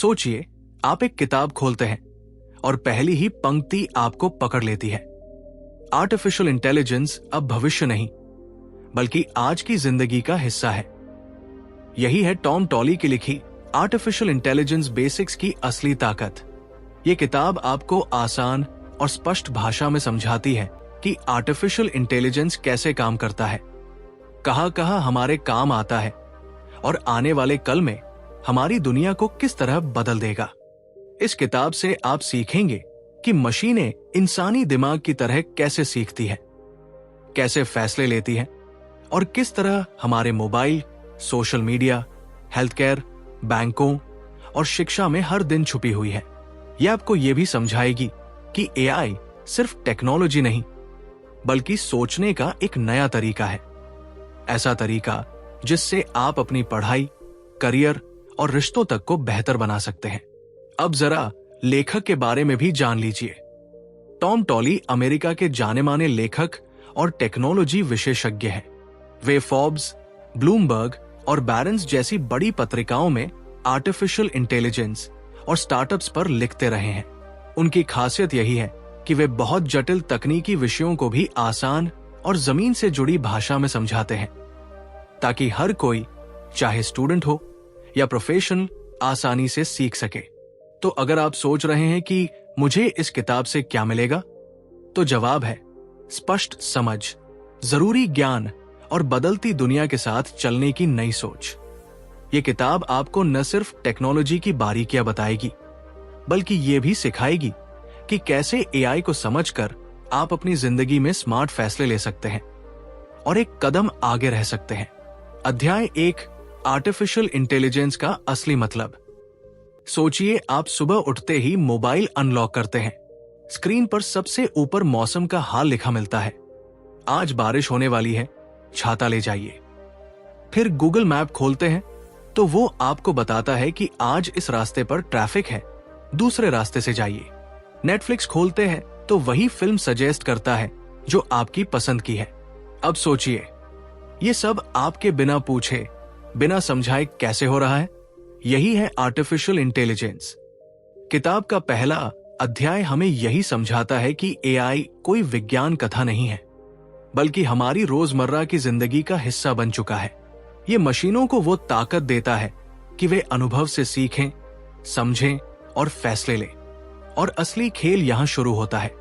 सोचिए, आप एक किताब खोलते हैं और पहली ही पंक्ति आपको पकड़ लेती है। आर्टिफिशियल इंटेलिजेंस अब भविष्य नहीं, बल्कि आज की जिंदगी का हिस्सा है। यही है टॉम टॉली की लिखी आर्टिफिशियल इंटेलिजेंस बेसिक्स की असली ताकत। ये किताब आपको आसान और स्पष्ट भाषा में समझाती है कि आर्टिफिशियल इंटेलिजेंस कैसे काम करता है, कहां हमारे काम आता है और आने वाले कल में हमारी दुनिया को किस तरह बदल देगा। इस किताब से आप सीखेंगे कि मशीनें इंसानी दिमाग की तरह कैसे सीखती है, कैसे फैसले लेती हैं और किस तरह हमारे mobile, social media, health care, बैंकों और शिक्षा में हर दिन छुपी हुई है। यह आपको यह भी समझाएगी कि एआई सिर्फ टेक्नोलॉजी नहीं, बल्कि सोचने का एक नया तरीका है। ऐसा तरीका जिससे आप अपनी पढ़ाई, करियर और रिश्तों तक को बेहतर बना सकते हैं। अब जरा लेखक के बारे में भी जान लीजिए। टॉम टॉली अमेरिका के जाने माने लेखक और टेक्नोलॉजी विशेषज्ञ हैं। वे फोर्ब्स, ब्लूमबर्ग और बैरन्स जैसी बड़ी पत्रिकाओं में आर्टिफिशियल इंटेलिजेंस और स्टार्टअप्स पर लिखते रहे हैं। उनकी खासियत यही है कि वे बहुत जटिल तकनीकी विषयों को भी आसान और जमीन से जुड़ी भाषा में समझाते हैं, ताकि हर कोई, चाहे स्टूडेंट हो या प्रोफेशनल, आसानी से सीख सके। तो अगर आप सोच रहे हैं कि मुझे इस किताब से क्या मिलेगा, तो जवाब है स्पष्ट समझ, जरूरी ज्ञान और बदलती दुनिया के साथ चलने की नई सोच। ये किताब आपको न सिर्फ टेक्नोलॉजी की बारीकियां बताएगी, बल्कि ये भी सिखाएगी कि कैसे एआई को समझकर आप अपनी जिंदगी में स्मार्ट फैसले ले सकते हैं और एक कदम आगे रह सकते हैं। अध्याय 1, आर्टिफिशियल इंटेलिजेंस का असली मतलब। सोचिए, आप सुबह उठते ही मोबाइल अनलॉक करते हैं। स्क्रीन पर सबसे ऊपर मौसम का हाल लिखा मिलता है। आज बारिश होने वाली है, छाता ले जाइए। फिर गूगल मैप खोलते हैं तो वो आपको बताता है कि आज इस रास्ते पर ट्रैफिक है, दूसरे रास्ते से जाइए। नेटफ्लिक्स खोलते हैं तो वही फिल्म सजेस्ट करता है जो आपकी पसंद की है। अब सोचिए, ये सब आपके बिना पूछे, बिना समझाए कैसे हो रहा है? यही है आर्टिफिशियल इंटेलिजेंस। किताब का पहला अध्याय हमें यही समझाता है कि एआई कोई विज्ञान कथा नहीं है, बल्कि हमारी रोजमर्रा की जिंदगी का हिस्सा बन चुका है। ये मशीनों को वो ताकत देता है कि वे अनुभव से सीखें, समझें और फैसले लें। और असली खेल यहां शुरू होता है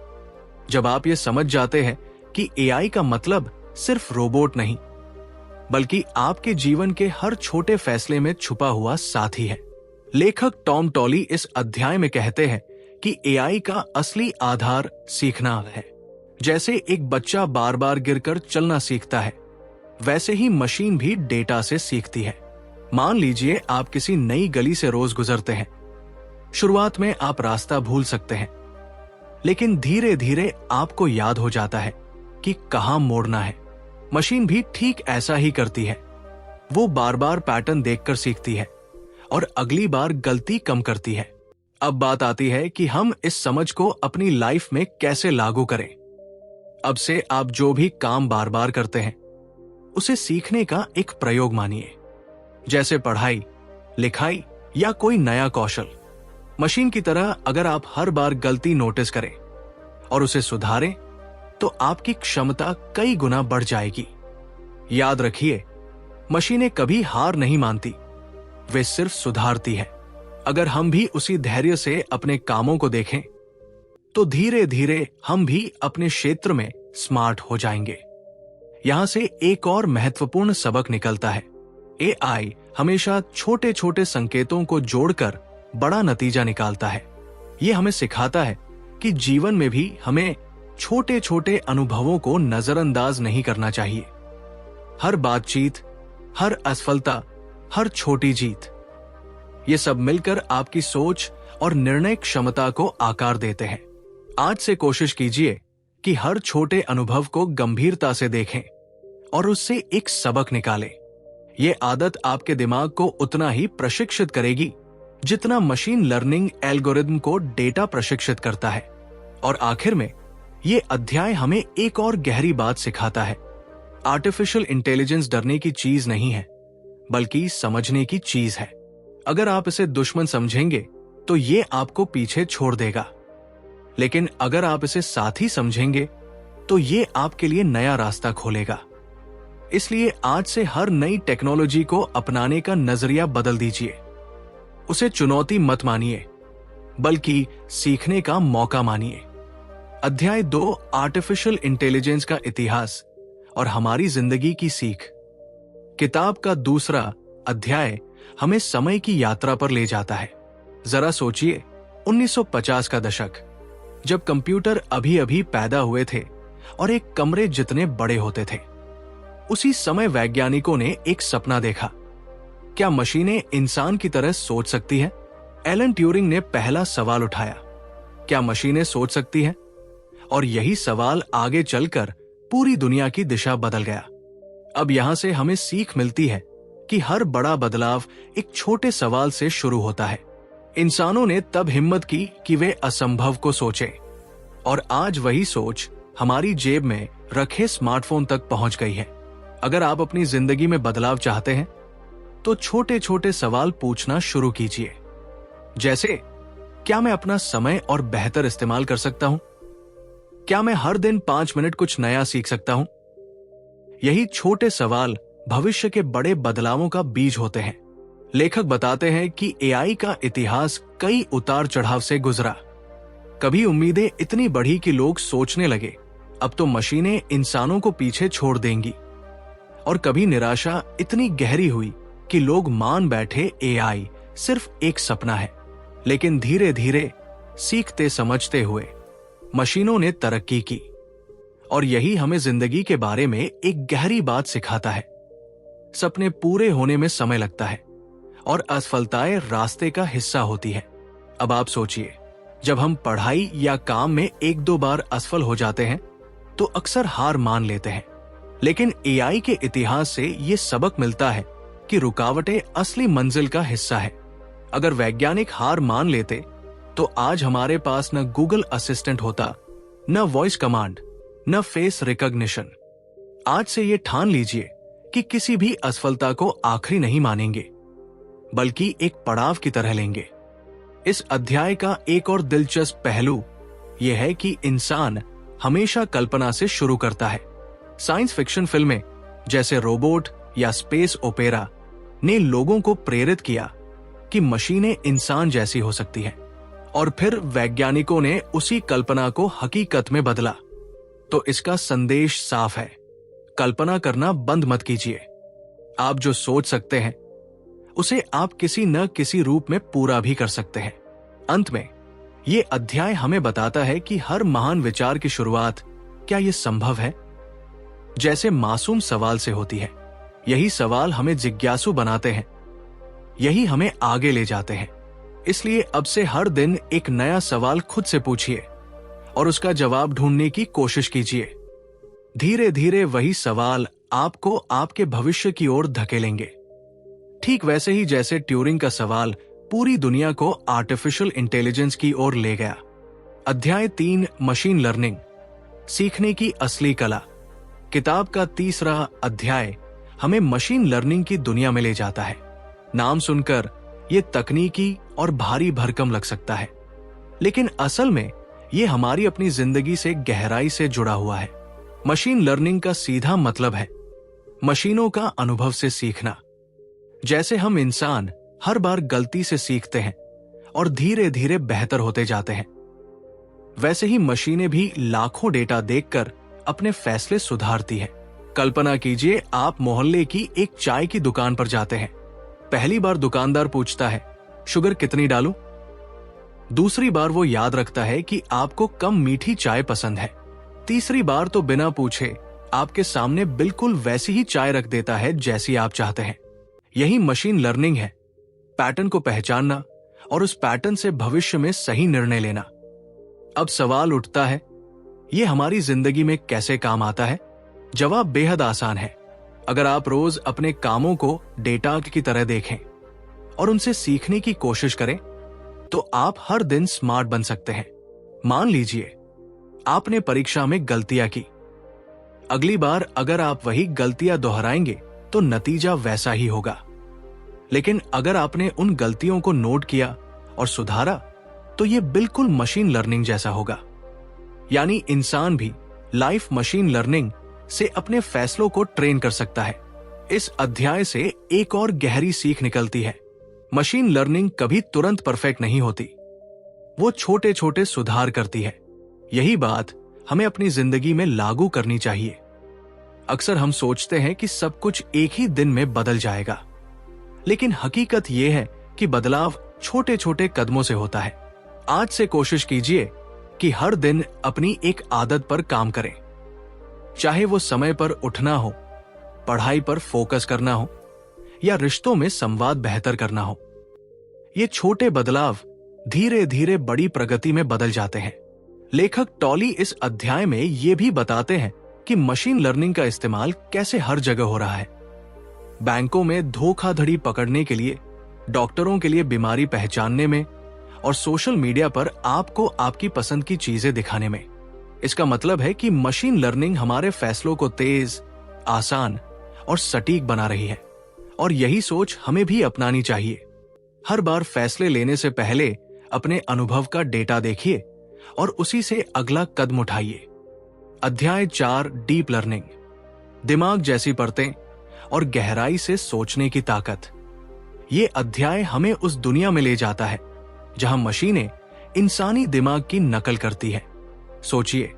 जब आप ये समझ जाते हैं कि एआई का मतलब सिर्फ रोबोट नहीं, बल्कि आपके जीवन के हर छोटे फैसले में छुपा हुआ साथी है। लेखक टॉम टॉली इस अध्याय में कहते हैं कि एआई का असली आधार सीखना है। जैसे एक बच्चा बार बार गिरकर चलना सीखता है, वैसे ही मशीन भी डेटा से सीखती है। मान लीजिए आप किसी नई गली से रोज गुजरते हैं। शुरुआत में आप रास्ता भूल सकते हैं, लेकिन धीरे धीरे आपको याद हो जाता है कि कहां मोड़ना है। मशीन भी ठीक ऐसा ही करती है। वो बार बार पैटर्न देखकर सीखती है और अगली बार गलती कम करती है। अब बात आती है कि हम इस समझ को अपनी लाइफ में कैसे लागू करें। अब से आप जो भी काम बार बार करते हैं, उसे सीखने का एक प्रयोग मानिए, जैसे पढ़ाई, लिखाई या कोई नया कौशल। मशीन की तरह अगर आप हर बार गलती नोटिस करें और उसे सुधारें, तो आपकी क्षमता कई गुना बढ़ जाएगी। याद रखिए, मशीनें कभी हार नहीं मानती, वे सिर्फ सुधारती है। अगर हम भी उसी धैर्य से अपने कामों को देखें, तो धीरे धीरे हम भी अपने क्षेत्र में स्मार्ट हो जाएंगे। यहां से एक और महत्वपूर्ण सबक निकलता है। एआई हमेशा छोटे छोटे संकेतों को जोड़कर बड़ा नतीजा निकालता है। यह हमें सिखाता है कि जीवन में भी हमें छोटे छोटे अनुभवों को नजरअंदाज नहीं करना चाहिए। हर बातचीत, हर असफलता, हर छोटी जीत, ये सब मिलकर आपकी सोच और निर्णय क्षमता को आकार देते हैं। आज से कोशिश कीजिए कि हर छोटे अनुभव को गंभीरता से देखें और उससे एक सबक निकालें। ये आदत आपके दिमाग को उतना ही प्रशिक्षित करेगी जितना मशीन लर्निंग एल्गोरिदम को डेटा प्रशिक्षित करता है। और आखिर में ये अध्याय हमें एक और गहरी बात सिखाता है। आर्टिफिशियल इंटेलिजेंस डरने की चीज नहीं है, बल्कि समझने की चीज है। अगर आप इसे दुश्मन समझेंगे तो ये आपको पीछे छोड़ देगा, लेकिन अगर आप इसे साथी समझेंगे तो ये आपके लिए नया रास्ता खोलेगा। इसलिए आज से हर नई टेक्नोलॉजी को अपनाने का नजरिया बदल दीजिए। उसे चुनौती मत मानिए, बल्कि सीखने का मौका मानिए। अध्याय 2, आर्टिफिशियल इंटेलिजेंस का इतिहास और हमारी जिंदगी की सीख। किताब का दूसरा अध्याय हमें समय की यात्रा पर ले जाता है। जरा सोचिए, 1950 का दशक, जब कंप्यूटर अभी अभी पैदा हुए थे और एक कमरे जितने बड़े होते थे। उसी समय वैज्ञानिकों ने एक सपना देखा। क्या मशीनें इंसान की तरह सोच सकती हैं? एलन ट्यूरिंग ने पहला सवाल उठाया, क्या मशीनें सोच सकती हैं? और यही सवाल आगे चलकर पूरी दुनिया की दिशा बदल गया। अब यहां से हमें सीख मिलती है कि हर बड़ा बदलाव एक छोटे सवाल से शुरू होता है। इंसानों ने तब हिम्मत की कि वे असंभव को सोचें, और आज वही सोच हमारी जेब में रखे स्मार्टफोन तक पहुंच गई है। अगर आप अपनी जिंदगी में बदलाव चाहते हैं तो छोटे छोटे सवाल पूछना शुरू कीजिए, जैसे क्या मैं अपना समय और बेहतर इस्तेमाल कर सकता हूं? क्या मैं हर दिन 5 मिनट कुछ नया सीख सकता हूं? यही छोटे सवाल भविष्य के बड़े बदलावों का बीज होते हैं। लेखक बताते हैं कि एआई का इतिहास कई उतार चढ़ाव से गुजरा। कभी उम्मीदें इतनी बढ़ी कि लोग सोचने लगे अब तो मशीनें इंसानों को पीछे छोड़ देंगी, और कभी निराशा इतनी गहरी हुई कि लोग मान बैठे एआई सिर्फ एक सपना है। लेकिन धीरे धीरे सीखते समझते हुए मशीनों ने तरक्की की, और यही हमें जिंदगी के बारे में एक गहरी बात सिखाता है। सपने पूरे होने में समय लगता है और असफलताएं रास्ते का हिस्सा होती है। अब आप सोचिए, जब हम पढ़ाई या काम में 1-2 बार असफल हो जाते हैं तो अक्सर हार मान लेते हैं, लेकिन एआई के इतिहास से ये सबक मिलता है कि रुकावटें असली मंजिल का हिस्सा है। अगर वैज्ञानिक हार मान लेते तो आज हमारे पास न गूगल असिस्टेंट होता, न वॉइस कमांड, न फेस रिकॉग्निशन। आज से ये ठान लीजिए कि किसी भी असफलता को आखिरी नहीं मानेंगे, बल्कि एक पड़ाव की तरह लेंगे। इस अध्याय का एक और दिलचस्प पहलू यह है कि इंसान हमेशा कल्पना से शुरू करता है। साइंस फिक्शन फिल्में जैसे रोबोट या स्पेस ओपेरा ने लोगों को प्रेरित किया कि मशीनें इंसान जैसी हो सकती हैं, और फिर वैज्ञानिकों ने उसी कल्पना को हकीकत में बदला। तो इसका संदेश साफ है, कल्पना करना बंद मत कीजिए। आप जो सोच सकते हैं उसे आप किसी न किसी रूप में पूरा भी कर सकते हैं। अंत में ये अध्याय हमें बताता है कि हर महान विचार की शुरुआत क्या ये संभव है, जैसे मासूम सवाल से होती है। यही सवाल हमें जिज्ञासु बनाते हैं, यही हमें आगे ले जाते हैं। इसलिए अब से हर दिन एक नया सवाल खुद से पूछिए और उसका जवाब ढूंढने की कोशिश कीजिए। धीरे धीरे वही सवाल आपको आपके भविष्य की ओर धकेलेंगे, ठीक वैसे ही जैसे ट्यूरिंग का सवाल पूरी दुनिया को आर्टिफिशियल इंटेलिजेंस की ओर ले गया। अध्याय 3, मशीन लर्निंग, सीखने की असली कला। किताब का तीसरा अध्याय हमें मशीन लर्निंग की दुनिया में ले जाता है। नाम सुनकर यह तकनीकी और भारी भरकम लग सकता है, लेकिन असल में यह हमारी अपनी जिंदगी से गहराई से जुड़ा हुआ है। मशीन लर्निंग का सीधा मतलब है मशीनों का अनुभव से सीखना। जैसे हम इंसान हर बार गलती से सीखते हैं और धीरे धीरे बेहतर होते जाते हैं, वैसे ही मशीनें भी लाखों डेटा देखकर अपने फैसले सुधारती हैं। कल्पना कीजिए, आप मोहल्ले की एक चाय की दुकान पर जाते हैं। पहली बार दुकानदार पूछता है, शुगर कितनी डालूं? दूसरी बार वो याद रखता है कि आपको कम मीठी चाय पसंद है। तीसरी बार तो बिना पूछे आपके सामने बिल्कुल वैसी ही चाय रख देता है जैसी आप चाहते हैं। यही मशीन लर्निंग है, पैटर्न को पहचानना और उस पैटर्न से भविष्य में सही निर्णय लेना। अब सवाल उठता है, ये हमारी जिंदगी में कैसे काम आता है? जवाब बेहद आसान है। अगर आप रोज अपने कामों को डेटा की तरह देखें और उनसे सीखने की कोशिश करें, तो आप हर दिन स्मार्ट बन सकते हैं। मान लीजिए आपने परीक्षा में गलतियां की। अगली बार अगर आप वही गलतियां दोहराएंगे तो नतीजा वैसा ही होगा। लेकिन अगर आपने उन गलतियों को नोट किया और सुधारा तो ये बिल्कुल मशीन लर्निंग जैसा होगा। यानी इंसान भी लाइफ मशीन लर्निंग से अपने फैसलों को ट्रेन कर सकता है। इस अध्याय से एक और गहरी सीख निकलती है। मशीन लर्निंग कभी तुरंत परफेक्ट नहीं होती, वो छोटे छोटे सुधार करती है। यही बात हमें अपनी जिंदगी में लागू करनी चाहिए। अक्सर हम सोचते हैं कि सब कुछ एक ही दिन में बदल जाएगा, लेकिन हकीकत यह है कि बदलाव छोटे छोटे कदमों से होता है। आज से कोशिश कीजिए कि हर दिन अपनी एक आदत पर काम करें, चाहे वो समय पर उठना हो, पढ़ाई पर फोकस करना हो या रिश्तों में संवाद बेहतर करना हो। ये छोटे बदलाव धीरे धीरे बड़ी प्रगति में बदल जाते हैं। लेखक टॉली इस अध्याय में ये भी बताते हैं कि मशीन लर्निंग का इस्तेमाल कैसे हर जगह हो रहा है। बैंकों में धोखाधड़ी पकड़ने के लिए, डॉक्टरों के लिए बीमारी पहचानने में और सोशल मीडिया पर आपको आपकी पसंद की चीजें दिखाने में। इसका मतलब है कि मशीन लर्निंग हमारे फैसलों को तेज, आसान और सटीक बना रही है, और यही सोच हमें भी अपनानी चाहिए। हर बार फैसले लेने से पहले अपने अनुभव का डेटा देखिए और उसी से अगला कदम उठाइए। अध्याय 4 डीप लर्निंग, दिमाग जैसी परतें और गहराई से सोचने की ताकत। ये अध्याय हमें उस दुनिया में ले जाता है जहां मशीनें इंसानी दिमाग की नकल करती है। सोचिए,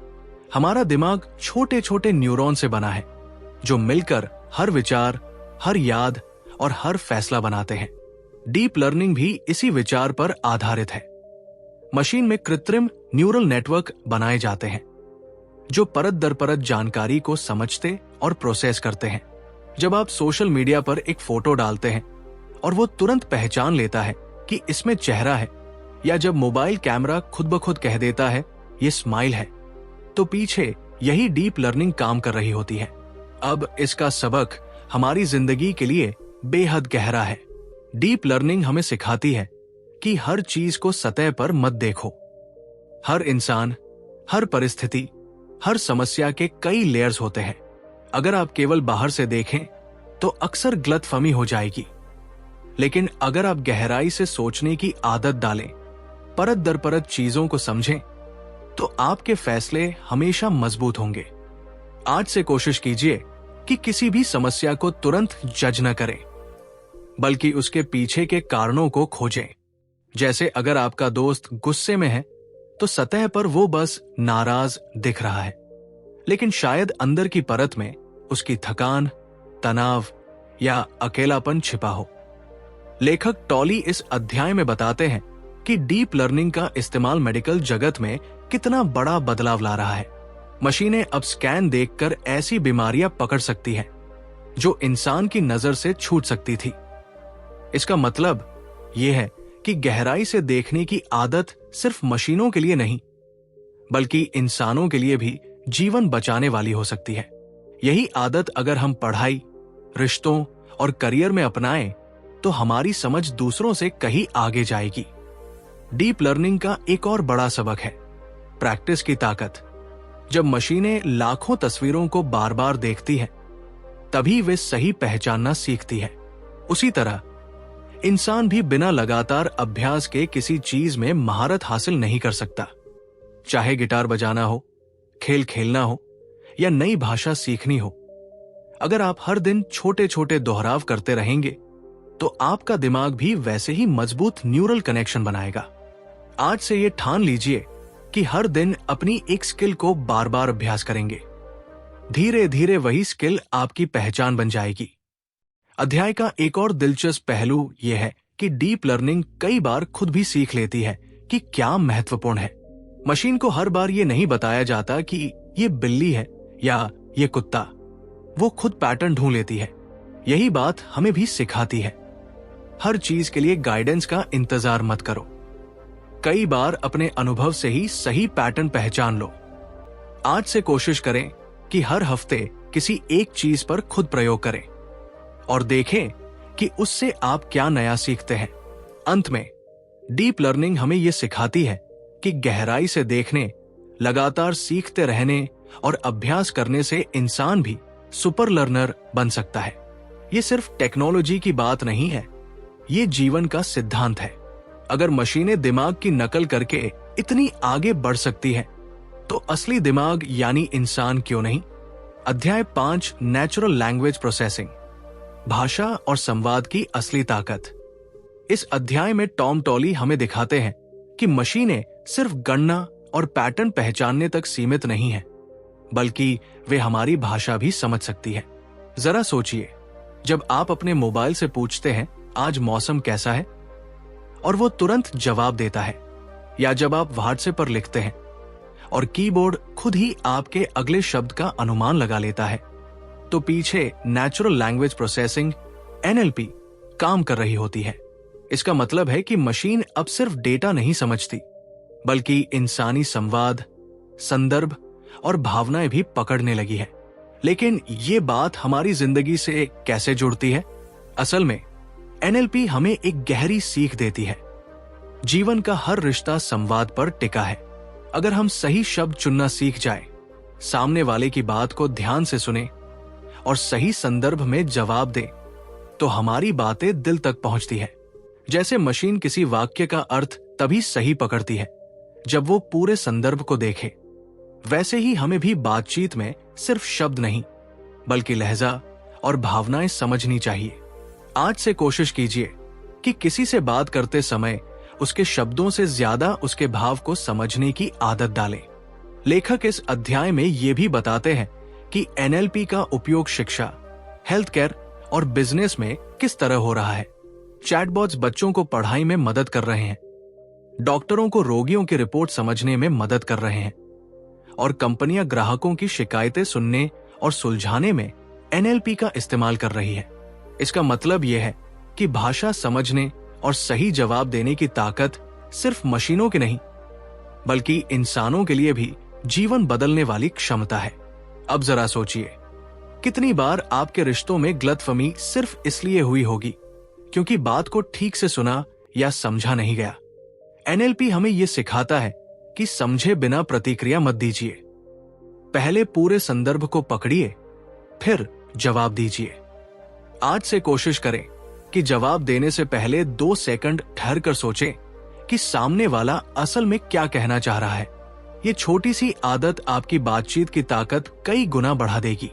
हमारा दिमाग छोटे छोटे न्यूरॉन से बना है जो मिलकर हर विचार, हर याद और हर फैसला बनाते हैं। डीप लर्निंग भी इसी विचार पर आधारित है। मशीन में कृत्रिम न्यूरल नेटवर्क बनाए जाते हैं जो परत दर परत जानकारी को समझते और प्रोसेस करते हैं। जब आप सोशल मीडिया पर एक फोटो डालते हैं और वो तुरंत पहचान लेता है कि इसमें चेहरा है, या जब मोबाइल कैमरा खुद ब खुद कह देता है ये स्माइल है, तो पीछे यही डीप लर्निंग काम कर रही होती है। अब इसका सबक हमारी जिंदगी के लिए बेहद गहरा है। डीप लर्निंग हमें सिखाती है कि हर चीज को सतह पर मत देखो। हर इंसान, हर परिस्थिति, हर समस्या के कई लेयर्स होते हैं। अगर आप केवल बाहर से देखें तो अक्सर गलतफहमी हो जाएगी, लेकिन अगर आप गहराई से सोचने की आदत डालें, परत दर परत चीजों को समझें, तो आपके फैसले हमेशा मजबूत होंगे। आज से कोशिश कीजिए कि किसी भी समस्या को तुरंत जज न करें, बल्कि उसके पीछे के कारणों को खोजें। जैसे अगर आपका दोस्त गुस्से में है तो सतह पर वो बस नाराज दिख रहा है, लेकिन शायद अंदर की परत में उसकी थकान, तनाव या अकेलापन छिपा हो। लेखक टॉली इस अध्याय में बताते हैं कि डीप लर्निंग का इस्तेमाल मेडिकल जगत में कितना बड़ा बदलाव ला रहा है। मशीनें अब स्कैन देखकर ऐसी बीमारियां पकड़ सकती हैं जो इंसान की नजर से छूट सकती थी। इसका मतलब यह है कि गहराई से देखने की आदत सिर्फ मशीनों के लिए नहीं, बल्कि इंसानों के लिए भी जीवन बचाने वाली हो सकती है। यही आदत अगर हम पढ़ाई, रिश्तों और करियर में अपनाएं तो हमारी समझ दूसरों से कहीं आगे जाएगी। डीप लर्निंग का एक और बड़ा सबक है प्रैक्टिस की ताकत। जब मशीनें लाखों तस्वीरों को बार बार देखती हैं, तभी वे सही पहचानना सीखती है। उसी तरह इंसान भी बिना लगातार अभ्यास के किसी चीज में महारत हासिल नहीं कर सकता। चाहे गिटार बजाना हो, खेल खेलना हो या नई भाषा सीखनी हो, अगर आप हर दिन छोटे छोटे दोहराव करते रहेंगे तो आपका दिमाग भी वैसे ही मजबूत न्यूरल कनेक्शन बनाएगा। आज से ये ठान लीजिए कि हर दिन अपनी एक स्किल को बार बार अभ्यास करेंगे। धीरे धीरे वही स्किल आपकी पहचान बन जाएगी। अध्याय का एक और दिलचस्प पहलू यह है कि डीप लर्निंग कई बार खुद भी सीख लेती है कि क्या महत्वपूर्ण है। मशीन को हर बार ये नहीं बताया जाता कि ये बिल्ली है या ये कुत्ता, वो खुद पैटर्न ढूंढ लेती है। यही बात हमें भी सिखाती है। हर चीज के लिए गाइडेंस का इंतजार मत करो। कई बार अपने अनुभव से ही सही पैटर्न पहचान लो। आज से कोशिश करें कि हर हफ्ते किसी एक चीज पर खुद प्रयोग करें और देखें कि उससे आप क्या नया सीखते हैं। अंत में डीप लर्निंग हमें यह सिखाती है कि गहराई से देखने, लगातार सीखते रहने और अभ्यास करने से इंसान भी सुपर लर्नर बन सकता है। ये सिर्फ टेक्नोलॉजी की बात नहीं है, ये जीवन का सिद्धांत है। अगर मशीनें दिमाग की नकल करके इतनी आगे बढ़ सकती है, तो असली दिमाग यानी इंसान क्यों नहीं? अध्याय 5, नेचुरल लैंग्वेज प्रोसेसिंग, भाषा और संवाद की असली ताकत। इस अध्याय में टॉम टॉली हमें दिखाते हैं कि मशीनें सिर्फ गणना और पैटर्न पहचानने तक सीमित नहीं हैं, बल्कि वे हमारी भाषा भी समझ सकती है। जरा सोचिए, जब आप अपने मोबाइल से पूछते हैं आज मौसम कैसा है, और वो तुरंत जवाब देता है, या जब आप व्हाट्सएप पर लिखते हैं और कीबोर्ड खुद ही आपके अगले शब्द का अनुमान लगा लेता है, तो पीछे नेचुरल लैंग्वेज प्रोसेसिंग NLP काम कर रही होती है। इसका मतलब है कि मशीन अब सिर्फ डेटा नहीं समझती, बल्कि इंसानी संवाद, संदर्भ और भावनाएं भी पकड़ने लगी है। लेकिन ये बात हमारी जिंदगी से कैसे जुड़ती है? असल में NLP हमें एक गहरी सीख देती है। जीवन का हर रिश्ता संवाद पर टिका है। अगर हम सही शब्द चुनना सीख जाए, सामने वाले की बात को ध्यान से सुने और सही संदर्भ में जवाब दें, तो हमारी बातें दिल तक पहुंचती है। जैसे मशीन किसी वाक्य का अर्थ तभी सही पकड़ती है जब वो पूरे संदर्भ को देखे, वैसे ही हमें भी बातचीत में सिर्फ शब्द नहीं, बल्कि लहजा और भावनाएं समझनी चाहिए। आज से कोशिश कीजिए कि किसी से बात करते समय उसके शब्दों से ज्यादा उसके भाव को समझने की आदत डालें। लेखक इस अध्याय में ये भी बताते हैं कि NLP का उपयोग शिक्षा, हेल्थ केयर और बिजनेस में किस तरह हो रहा है। चैटबॉट्स बच्चों को पढ़ाई में मदद कर रहे हैं, डॉक्टरों को रोगियों की रिपोर्ट समझने में मदद कर रहे हैं, और कंपनियां ग्राहकों की शिकायतें सुनने और सुलझाने में NLP का इस्तेमाल कर रही है। इसका मतलब यह है कि भाषा समझने और सही जवाब देने की ताकत सिर्फ मशीनों की नहीं, बल्कि इंसानों के लिए भी जीवन बदलने वाली क्षमता है। अब जरा सोचिए, कितनी बार आपके रिश्तों में गलतफहमी सिर्फ इसलिए हुई होगी क्योंकि बात को ठीक से सुना या समझा नहीं गया। NLP हमें यह सिखाता है कि समझे बिना प्रतिक्रिया मत दीजिए। पहले पूरे संदर्भ को पकड़िए, फिर जवाब दीजिए। आज से कोशिश करें कि जवाब देने से पहले 2 सेकंड ठहर कर सोचें कि सामने वाला असल में क्या कहना चाह रहा है। ये छोटी सी आदत आपकी बातचीत की ताकत कई गुना बढ़ा देगी।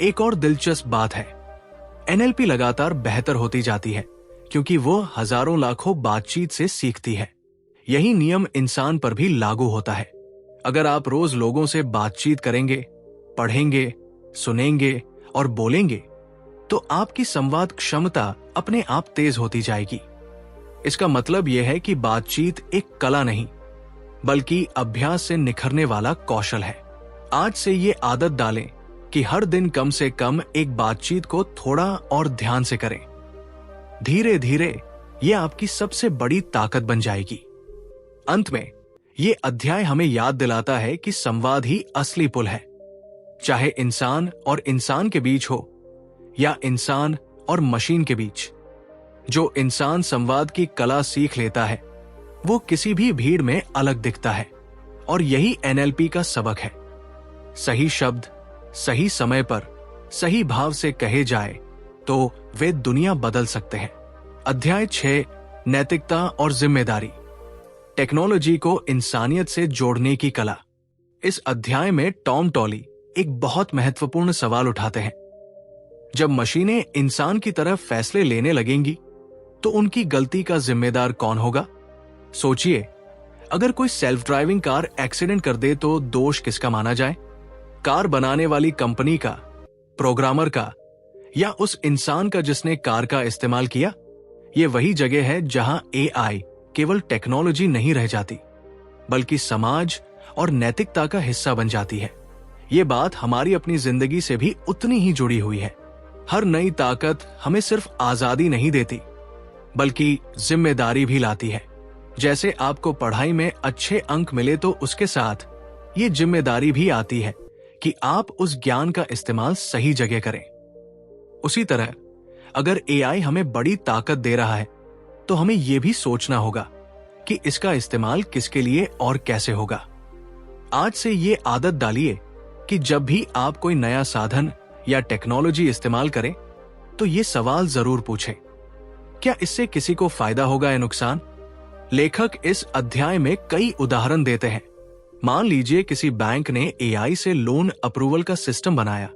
एक और दिलचस्प बात है, NLP लगातार बेहतर होती जाती है क्योंकि वो हजारों लाखों बातचीत से सीखती है। यही नियम इंसान पर भी लागू होता है। अगर आप रोज लोगों से बातचीत करेंगे, पढ़ेंगे, सुनेंगे और बोलेंगे, तो आपकी संवाद क्षमता अपने आप तेज होती जाएगी। इसका मतलब यह है कि बातचीत एक कला नहीं, बल्कि अभ्यास से निखरने वाला कौशल है। आज से ये आदत डालें कि हर दिन कम से कम एक बातचीत को थोड़ा और ध्यान से करें। धीरे धीरे ये आपकी सबसे बड़ी ताकत बन जाएगी। अंत में ये अध्याय हमें याद दिलाता है कि संवाद ही असली पुल है, चाहे इंसान और इंसान के बीच हो या इंसान और मशीन के बीच। जो इंसान संवाद की कला सीख लेता है, वो किसी भी भीड़ में अलग दिखता है, और यही NLP का सबक है। सही शब्द सही समय पर सही भाव से कहे जाए तो वे दुनिया बदल सकते हैं। अध्याय 6, नैतिकता और जिम्मेदारी, टेक्नोलॉजी को इंसानियत से जोड़ने की कला। इस अध्याय में टॉम टॉली एक बहुत महत्वपूर्ण सवाल उठाते हैं। जब मशीनें इंसान की तरह फैसले लेने लगेंगी, तो उनकी गलती का जिम्मेदार कौन होगा? सोचिए, अगर कोई सेल्फ ड्राइविंग कार एक्सीडेंट कर दे तो दोष किसका माना जाए? कार बनाने वाली कंपनी का, प्रोग्रामर का, या उस इंसान का जिसने कार का इस्तेमाल किया? ये वही जगह है जहां AI केवल टेक्नोलॉजी नहीं रह जाती, बल्कि समाज और नैतिकता का हिस्सा बन जाती है। ये बात हमारी अपनी जिंदगी से भी उतनी ही जुड़ी हुई है। हर नई ताकत हमें सिर्फ आजादी नहीं देती, बल्कि जिम्मेदारी भी लाती है। जैसे आपको पढ़ाई में अच्छे अंक मिले, तो उसके साथ ये जिम्मेदारी भी आती है कि आप उस ज्ञान का इस्तेमाल सही जगह करें। उसी तरह अगर AI हमें बड़ी ताकत दे रहा है, तो हमें यह भी सोचना होगा कि इसका इस्तेमाल किसके लिए और कैसे होगा। आज से ये आदत डालिए कि जब भी आप कोई नया साधन या टेक्नोलॉजी इस्तेमाल करें, तो ये सवाल जरूर पूछें, क्या इससे किसी को फायदा होगा या नुकसान? लेखक इस अध्याय में कई उदाहरण देते हैं। मान लीजिए किसी बैंक ने एआई से लोन अप्रूवल का सिस्टम बनाया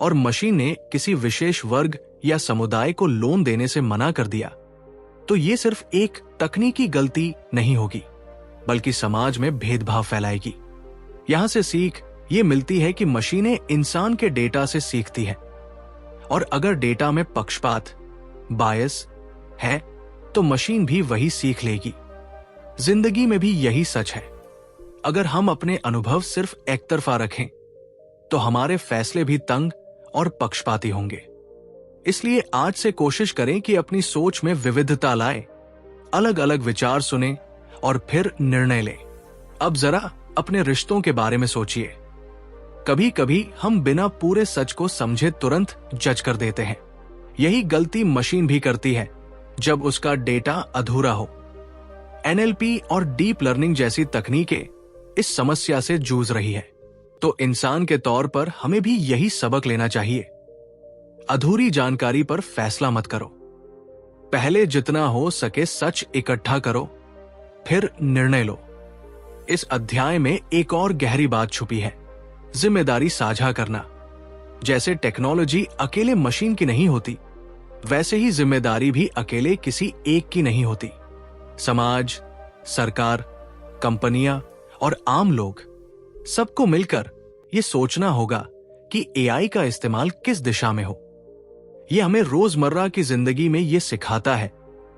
और मशीन ने किसी विशेष वर्ग या समुदाय को लोन देने से मना कर दिया, तो ये सिर्फ एक तकनीकी गलती नहीं होगी, बल्कि समाज में भेदभाव फैलाएगी। यहां से सीख ये मिलती है कि मशीनें इंसान के डेटा से सीखती हैं, और अगर डेटा में पक्षपात, बायस है, तो मशीन भी वही सीख लेगी। जिंदगी में भी यही सच है। अगर हम अपने अनुभव सिर्फ एक तरफा रखें, तो हमारे फैसले भी तंग और पक्षपाती होंगे। इसलिए आज से कोशिश करें कि अपनी सोच में विविधता लाएं, अलग अलग विचार सुनें और फिर निर्णय लें। अब जरा अपने रिश्तों के बारे में सोचिए। कभी कभी हम बिना पूरे सच को समझे तुरंत जज कर देते हैं। यही गलती मशीन भी करती है जब उसका डेटा अधूरा हो। एनएलपी और डीप लर्निंग जैसी तकनीकें इस समस्या से जूझ रही है, तो इंसान के तौर पर हमें भी यही सबक लेना चाहिए। अधूरी जानकारी पर फैसला मत करो। पहले जितना हो सके सच इकट्ठा करो, फिर निर्णय लो। इस अध्याय में एक और गहरी बात छुपी है, जिम्मेदारी साझा करना। जैसे टेक्नोलॉजी अकेले मशीन की नहीं होती, वैसे ही जिम्मेदारी भी अकेले किसी एक की नहीं होती। समाज, सरकार, कंपनियां और आम लोग, सबको मिलकर ये सोचना होगा कि एआई का इस्तेमाल किस दिशा में हो। यह हमें रोजमर्रा की जिंदगी में ये सिखाता है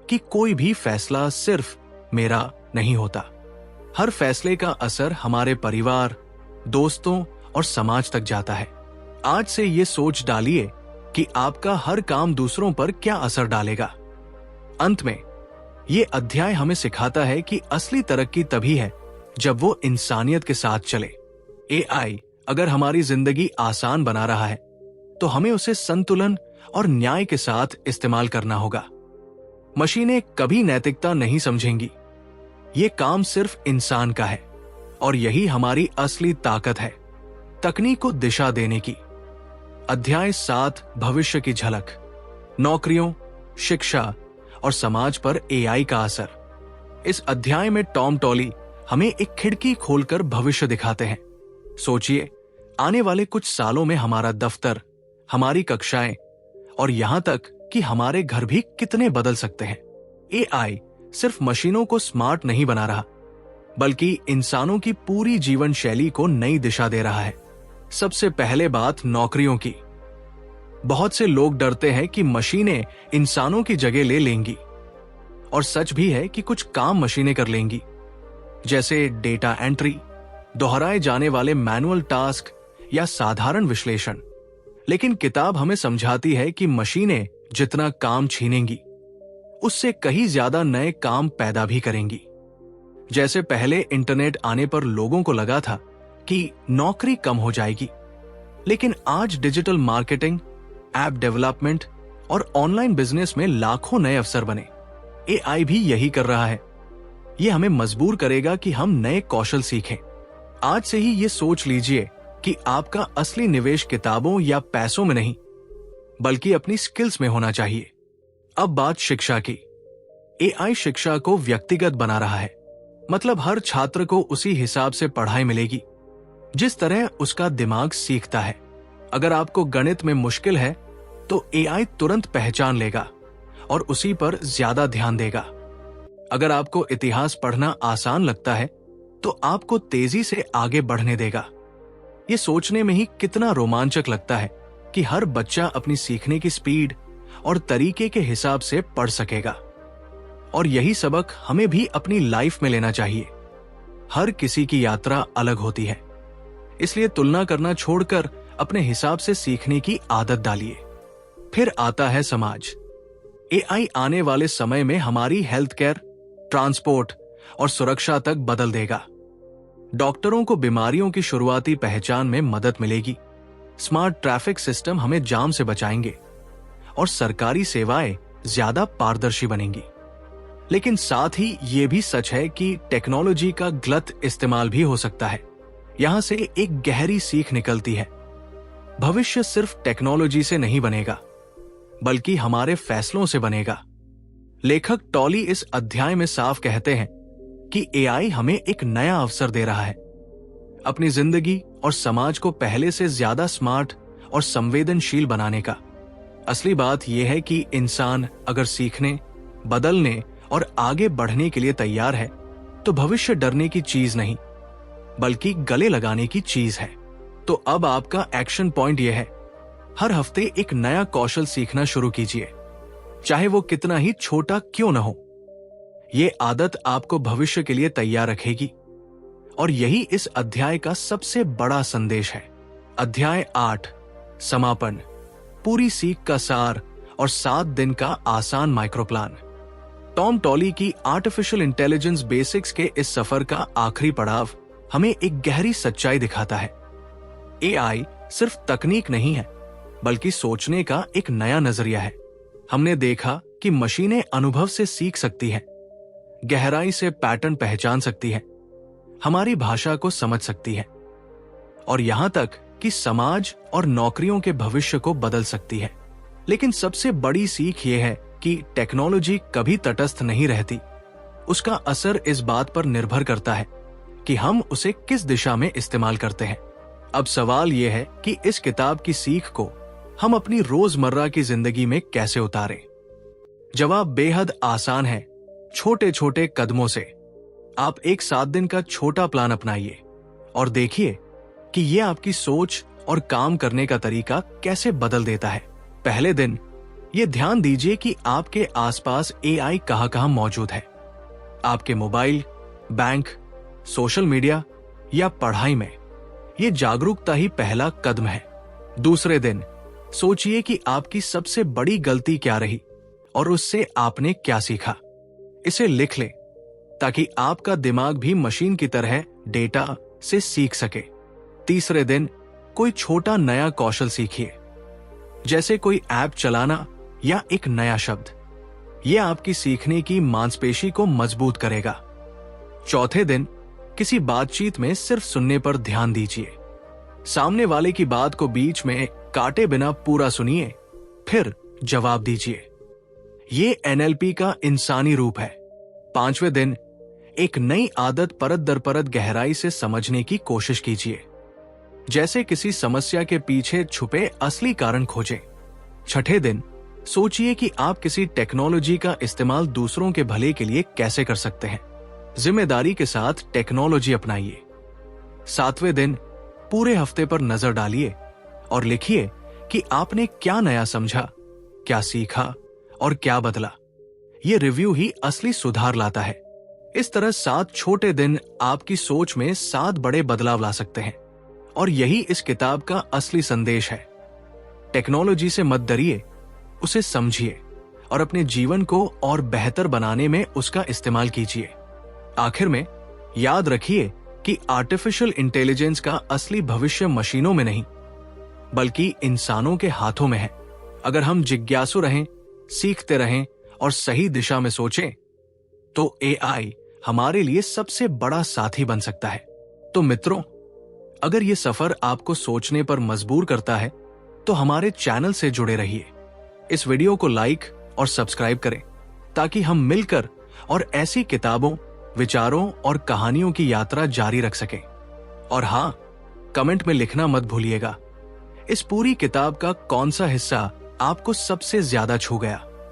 कि कोई भी फैसला सिर्फ मेरा नहीं होता। हर फैसले का असर हमारे परिवार, दोस्तों और समाज तक जाता है। आज से ये सोच डालिए कि आपका हर काम दूसरों पर क्या असर डालेगा। अंत में ये अध्याय हमें सिखाता है कि असली तरक्की तभी है जब वो इंसानियत के साथ चले। एआई अगर हमारी जिंदगी आसान बना रहा है, तो हमें उसे संतुलन और न्याय के साथ इस्तेमाल करना होगा। मशीनें कभी नैतिकता नहीं समझेंगी। ये काम सिर्फ इंसान का है, और यही हमारी असली ताकत है, तकनीक को दिशा देने की। अध्याय 7, भविष्य की झलक। नौकरियों, शिक्षा और समाज पर एआई का असर। इस अध्याय में टॉम टॉली हमें एक खिड़की खोलकर भविष्य दिखाते हैं। सोचिए, आने वाले कुछ सालों में हमारा दफ्तर, हमारी कक्षाएं और यहां तक कि हमारे घर भी कितने बदल सकते हैं। एआई सिर्फ मशीनों को स्मार्ट नहीं बना रहा, बल्कि इंसानों की पूरी जीवन शैली को नई दिशा दे रहा है। सबसे पहले बात नौकरियों की। बहुत से लोग डरते हैं कि मशीनें इंसानों की जगह ले लेंगी, और सच भी है कि कुछ काम मशीनें कर लेंगी, जैसे डेटा एंट्री, दोहराए जाने वाले मैनुअल टास्क या साधारण विश्लेषण। लेकिन किताब हमें समझाती है कि मशीनें जितना काम छीनेंगी, उससे कहीं ज्यादा नए काम पैदा भी करेंगी। जैसे पहले इंटरनेट आने पर लोगों को लगा था कि नौकरी कम हो जाएगी, लेकिन आज डिजिटल मार्केटिंग, ऐप डेवलपमेंट और ऑनलाइन बिजनेस में लाखों नए अवसर बने। एआई भी यही कर रहा है। यह हमें मजबूर करेगा कि हम नए कौशल सीखें। आज से ही ये सोच लीजिए कि आपका असली निवेश किताबों या पैसों में नहीं, बल्कि अपनी स्किल्स में होना चाहिए। अब बात शिक्षा की। एआई शिक्षा को व्यक्तिगत बना रहा है, मतलब हर छात्र को उसी हिसाब से पढ़ाई मिलेगी जिस तरह उसका दिमाग सीखता है। अगर आपको गणित में मुश्किल है, तो एआई तुरंत पहचान लेगा और उसी पर ज्यादा ध्यान देगा। अगर आपको इतिहास पढ़ना आसान लगता है, तो आपको तेजी से आगे बढ़ने देगा। ये सोचने में ही कितना रोमांचक लगता है कि हर बच्चा अपनी सीखने की स्पीड और तरीके के हिसाब से पढ़ सकेगा। और यही सबक हमें भी अपनी लाइफ में लेना चाहिए। हर किसी की यात्रा अलग होती है, इसलिए तुलना करना छोड़कर अपने हिसाब से सीखने की आदत डालिए। फिर आता है समाज। एआई आने वाले समय में हमारी हेल्थ केयर, ट्रांसपोर्ट और सुरक्षा तक बदल देगा। डॉक्टरों को बीमारियों की शुरुआती पहचान में मदद मिलेगी, स्मार्ट ट्रैफिक सिस्टम हमें जाम से बचाएंगे और सरकारी सेवाएं ज्यादा पारदर्शी बनेंगी। लेकिन साथ ही ये भी सच है कि टेक्नोलॉजी का गलत इस्तेमाल भी हो सकता है। यहां से एक गहरी सीख निकलती है। भविष्य सिर्फ टेक्नोलॉजी से नहीं बनेगा, बल्कि हमारे फैसलों से बनेगा। लेखक टॉली इस अध्याय में साफ कहते हैं कि एआई हमें एक नया अवसर दे रहा है, अपनी जिंदगी और समाज को पहले से ज्यादा स्मार्ट और संवेदनशील बनाने का। असली बात यह है कि इंसान अगर सीखने, बदलने और आगे बढ़ने के लिए तैयार है तो भविष्य डरने की चीज नहीं बल्कि गले लगाने की चीज है। तो अब आपका एक्शन पॉइंट यह है, हर हफ्ते एक नया कौशल सीखना शुरू कीजिए, चाहे वो कितना ही छोटा क्यों न हो। ये आदत आपको भविष्य के लिए तैयार रखेगी और यही इस अध्याय का सबसे बड़ा संदेश है। अध्याय 8, समापन, पूरी सीख का सार और 7 दिन का आसान माइक्रो प्लान। टॉम टॉली की आर्टिफिशियल इंटेलिजेंस बेसिक्स के इस सफर का आखिरी पड़ाव हमें एक गहरी सच्चाई दिखाता है। एआई सिर्फ तकनीक नहीं है बल्कि सोचने का एक नया नजरिया है। हमने देखा कि मशीनें अनुभव से सीख सकती हैं, गहराई से पैटर्न पहचान सकती है, हमारी भाषा को समझ सकती है और यहां तक कि समाज और नौकरियों के भविष्य को बदल सकती है। लेकिन सबसे बड़ी सीख यह है कि टेक्नोलॉजी कभी तटस्थ नहीं रहती। उसका असर इस बात पर निर्भर करता है कि हम उसे किस दिशा में इस्तेमाल करते हैं। अब सवाल यह है कि इस किताब की सीख को हम अपनी रोजमर्रा की जिंदगी में कैसे उतारें। जवाब बेहद आसान है, छोटे छोटे कदमों से। आप एक 7 दिन का छोटा प्लान अपनाइए और देखिए कि यह आपकी सोच और काम करने का तरीका कैसे बदल देता है। पहले दिन ये ध्यान दीजिए कि आपके आसपास एआई कहां मौजूद है। आपके मोबाइल, बैंक, सोशल मीडिया या पढ़ाई में। ये जागरूकता ही पहला कदम है। दूसरे दिन सोचिए कि आपकी सबसे बड़ी गलती क्या रही और उससे आपने क्या सीखा। इसे लिख लें ताकि आपका दिमाग भी मशीन की तरह डेटा से सीख सके। तीसरे दिन कोई छोटा नया कौशल सीखिए, जैसे कोई ऐप चलाना या एक नया शब्द। यह आपकी सीखने की मांसपेशी को मजबूत करेगा। चौथे दिन किसी बातचीत में सिर्फ सुनने पर ध्यान दीजिए। सामने वाले की बात को बीच में काटे बिना पूरा सुनिए, फिर जवाब दीजिए। ये एनएलपी का इंसानी रूप है। पांचवें दिन एक नई आदत परत दर परत गहराई से समझने की कोशिश कीजिए, जैसे किसी समस्या के पीछे छुपे असली कारण खोजें। छठे दिन सोचिए कि आप किसी टेक्नोलॉजी का इस्तेमाल दूसरों के भले के लिए कैसे कर सकते हैं। जिम्मेदारी के साथ टेक्नोलॉजी अपनाइए। सातवें दिन पूरे हफ्ते पर नजर डालिए और लिखिए कि आपने क्या नया समझा, क्या सीखा और क्या बदला। ये रिव्यू ही असली सुधार लाता है। इस तरह 7 छोटे दिन आपकी सोच में 7 बड़े बदलाव ला सकते हैं और यही इस किताब का असली संदेश है। टेक्नोलॉजी से मत डरिए, उसे समझिए और अपने जीवन को और बेहतर बनाने में उसका इस्तेमाल कीजिए। आखिर में याद रखिए कि आर्टिफिशियल इंटेलिजेंस का असली भविष्य मशीनों में नहीं बल्कि इंसानों के हाथों में है। अगर हम जिज्ञासु रहें, सीखते रहें और सही दिशा में सोचें तो एआई हमारे लिए सबसे बड़ा साथी बन सकता है। तो मित्रों, अगर ये सफर आपको सोचने पर मजबूर करता है तो हमारे चैनल से जुड़े रहिए। इस वीडियो को लाइक और सब्सक्राइब करें ताकि हम मिलकर और ऐसी किताबों, विचारों और कहानियों की यात्रा जारी रख सकें। और हां, कमेंट में लिखना मत भूलिएगा, इस पूरी किताब का कौन सा हिस्सा आपको सबसे ज्यादा छू गया।